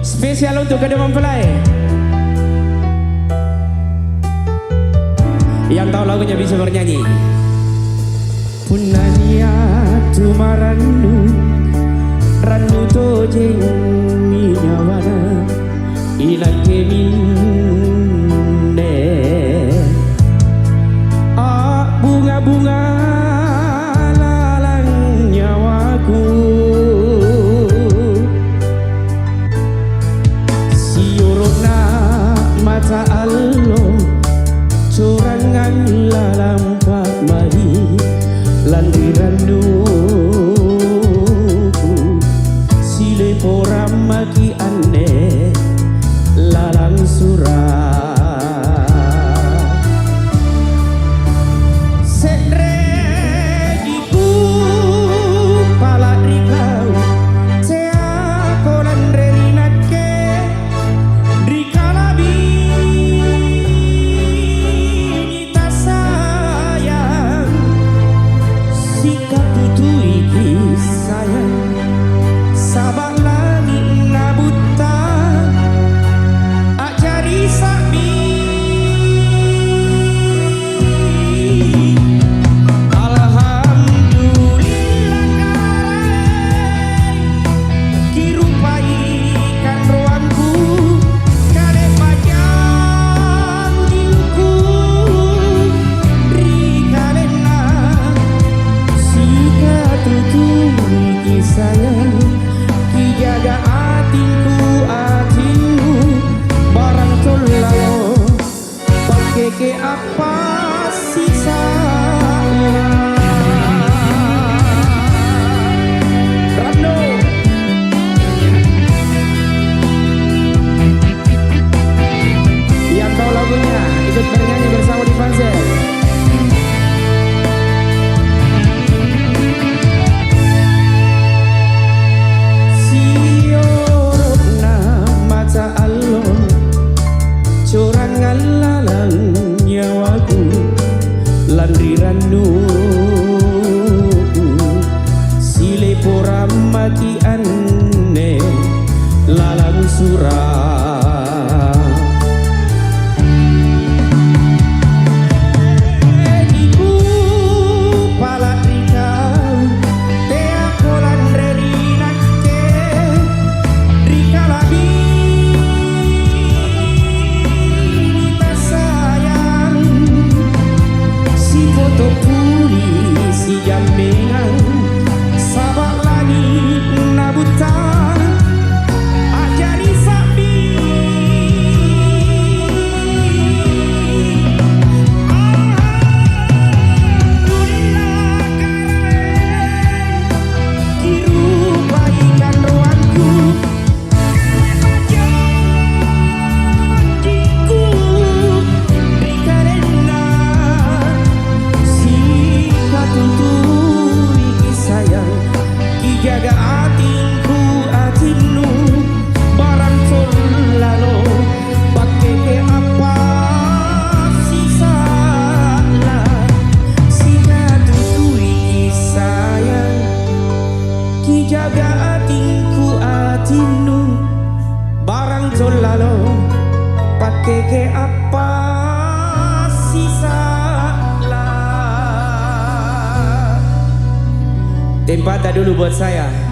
Spesial untuk kedua mempelai yang tahu lagunya bisa bernyanyi. Punania tumarannu rannu tojeng minyawana ilake minne bunga-bunga lalang nyawaku siurna mata allo corangan lalang pak mari landirandu sile poram maki aneh lalang surah sayang ki jaga atinku atinu barang tolao pakai ke apa sisa Rando yang tahu lagunya ikut bernyanyi bersama di Pansel. Corangan lalang nyawaku landirannu sile poram mati anne lalang surah jaga atinku atinu barang lalu pakai ke apa sisa lah sika tutui sayang ki jaga atinku atinu barang lalu pakai ke apa sisa lah. Tempata dulu buat saya.